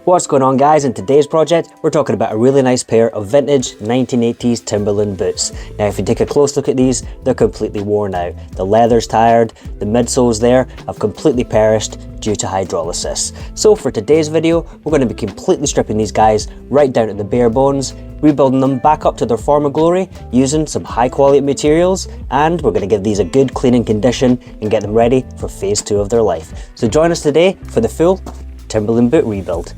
What's going on, guys? In today's project we're talking about a really nice pair of vintage 1980s Timberland boots. Now if you take a close look at these, they're completely worn out. The leather's tired, the midsoles there have completely perished due to hydrolysis. So for today's video we're going to be completely stripping these guys right down to the bare bones, rebuilding them back up to their former glory using some high quality materials, and we're going to give these a good cleaning condition and get them ready for phase 2 of their life. So join us today for the full Timberland boot rebuild.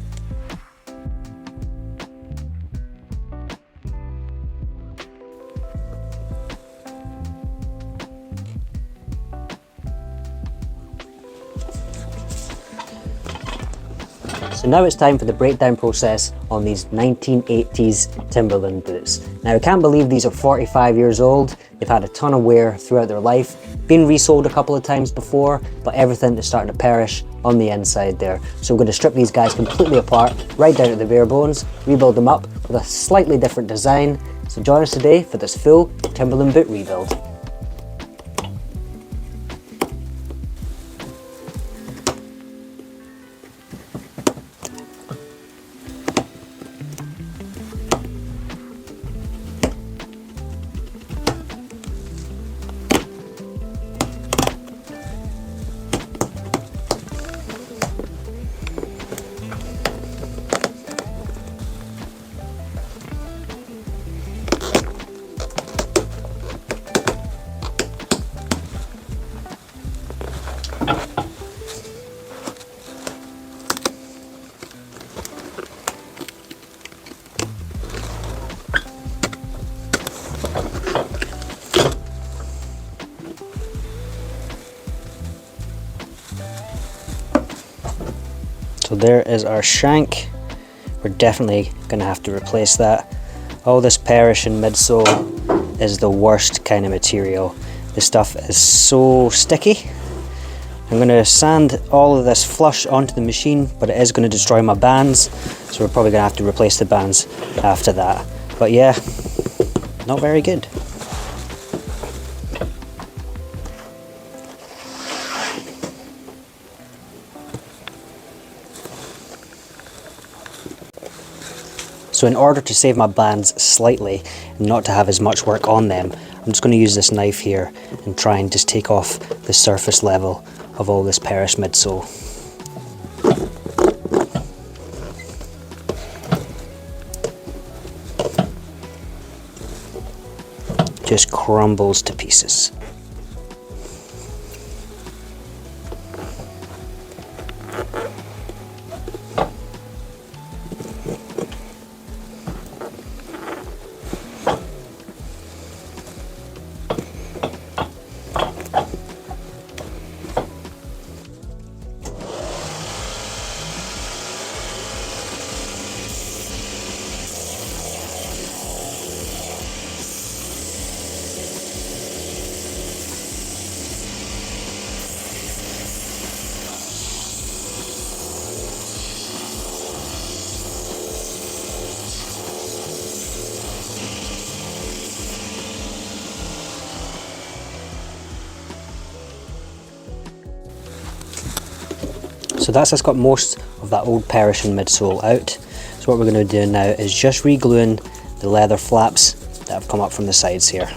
So now it's time for the breakdown process on these 1980s Timberland boots. Now I can't believe these are 45 years old. They've had a ton of wear throughout their life, been resold a couple of times before, but everything is starting to perish on the inside there. So we're going to strip these guys completely apart, right down to the bare bones, rebuild them up with a slightly different design. So join us today for this full Timberland boot rebuild. So there is our shank. We're definitely going to have to replace that. All this perishing midsole is the worst kind of material. This stuff is so sticky. I'm going to sand all of this flush onto the machine, but it is going to destroy my bands, so we're probably going to have to replace the bands after that. But yeah, not very good. So in order to save my bands slightly and not to have as much work on them, I'm just going to use this knife here and try and just take off the surface level of all this perished midsole. Just crumbles to pieces. So that's just got most of that old perishing midsole out. So what we're going to do now is just re-gluing the leather flaps that have come up from the sides here.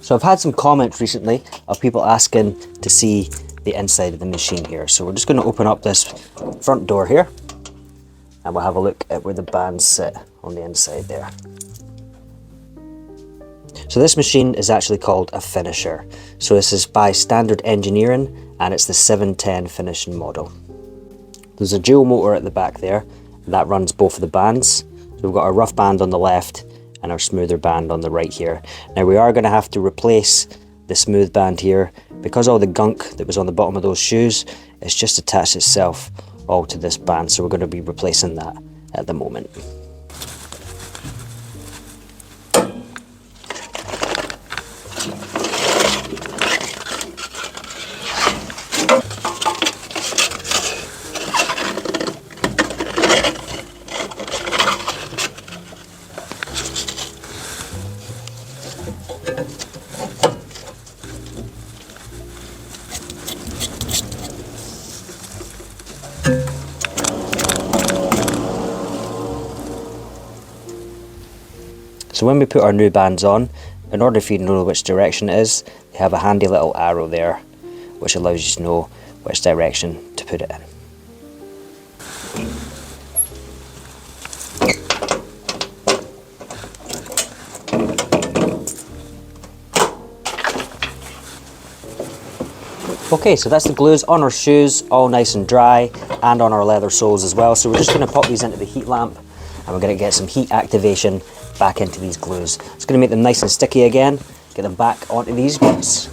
So I've had some comments recently of people asking to see the inside of the machine here. So we're just going to open up this front door here and we'll have a look at where the bands sit on the inside there. So this machine is actually called a finisher. So this is by Standard Engineering and it's the 710 finishing model. There's a dual motor at the back there that runs both of the bands. So we've got our rough band on the left and our smoother band on the right here. Now we are going to have to replace the smooth band here because all the gunk that was on the bottom of those shoes, it's just attached itself all to this band, so we're going to be replacing that at the moment. So when we put our new bands on, in order for you to know which direction it is, they have a handy little arrow there, which allows you to know which direction to put it in. Okay, so that's the glues on our shoes, all nice and dry, and on our leather soles as well. So we're just going to pop these into the heat lamp, and we're going to get some heat activation back into these glues. It's going to make them nice and sticky again, get them back onto these boots.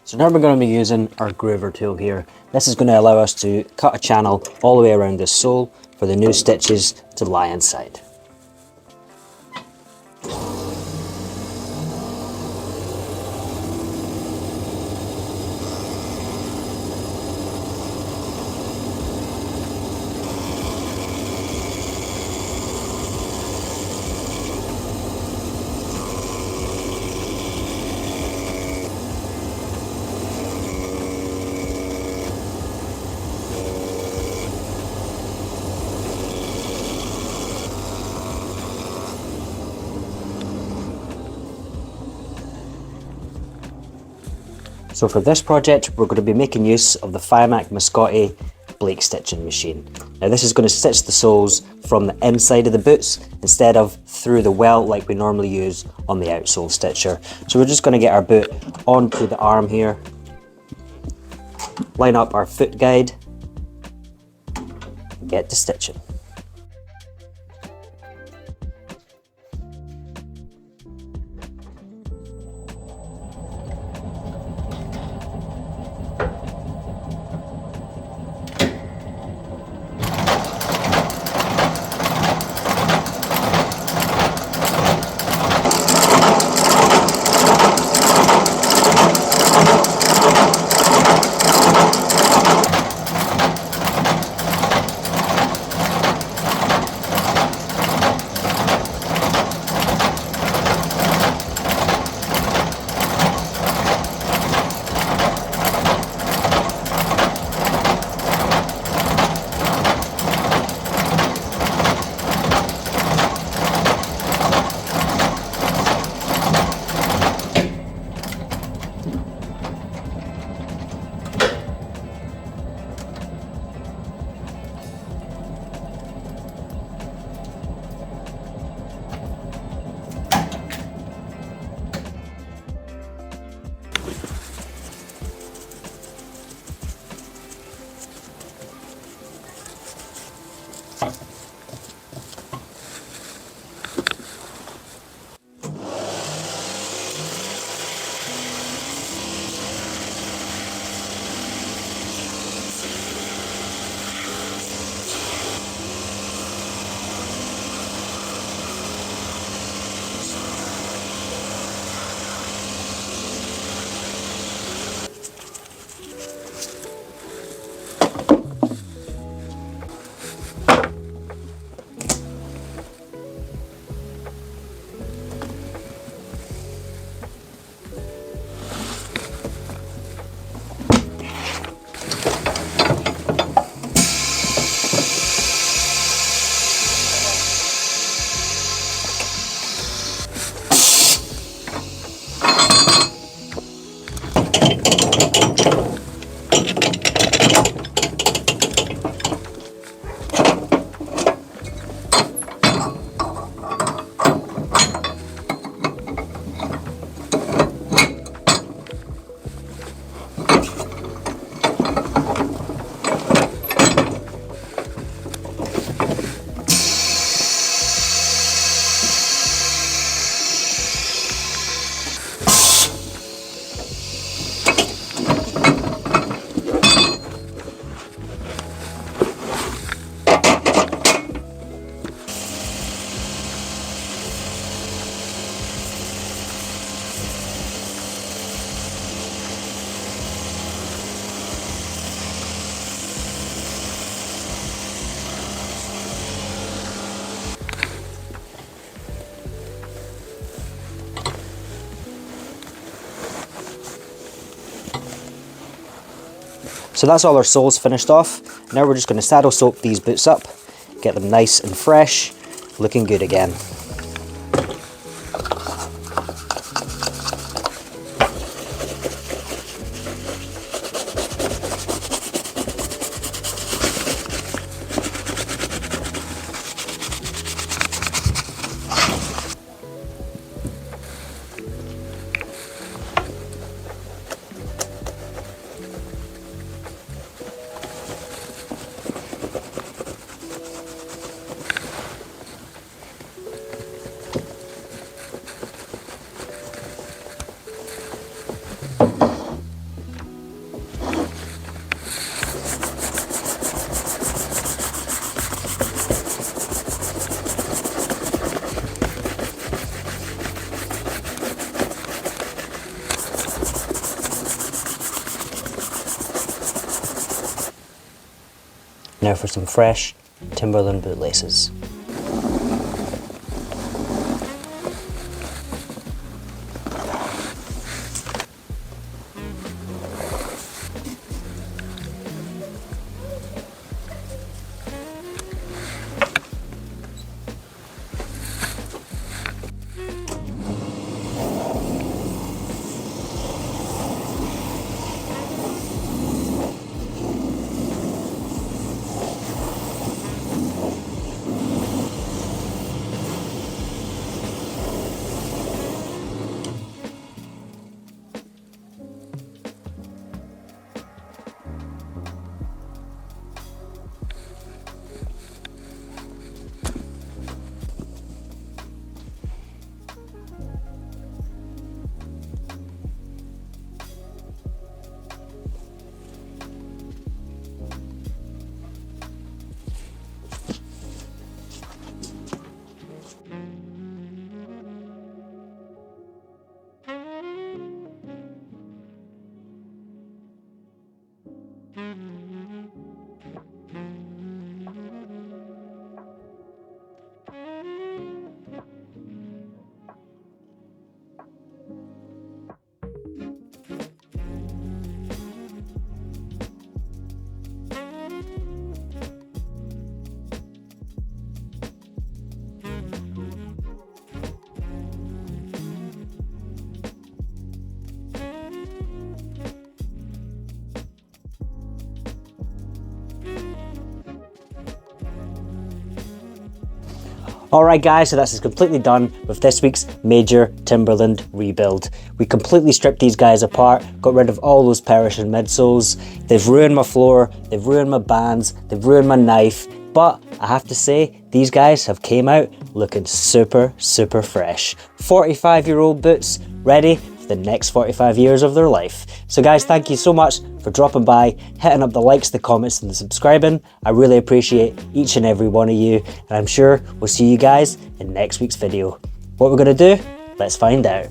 So now we're going to be using our groover tool here. This is going to allow us to cut a channel all the way around this sole for the new stitches to lie inside. So for this project, we're going to be making use of the Fiamac Mascotti Blake stitching machine. Now this is going to stitch the soles from the inside of the boots instead of through the welt like we normally use on the outsole stitcher. So we're just going to get our boot onto the arm here, line up our foot guide, get to stitching. So that's all our soles finished off. Now we're just going to saddle soap these boots up, get them nice and fresh, looking good again. Now for some fresh Timberland boot laces. Alright guys, so that's completely done with this week's major Timberland rebuild. We completely stripped these guys apart, got rid of all those perishing midsoles. They've ruined my floor, they've ruined my bands, they've ruined my knife, but I have to say, these guys have came out looking super, super fresh. 45-year-old boots, ready for the next 45 years of their life. So guys, thank you so much for dropping by, hitting up the likes, the comments, and the subscribing. I really appreciate each and every one of you, and I'm sure we'll see you guys in next week's video. What we're gonna do? Let's find out.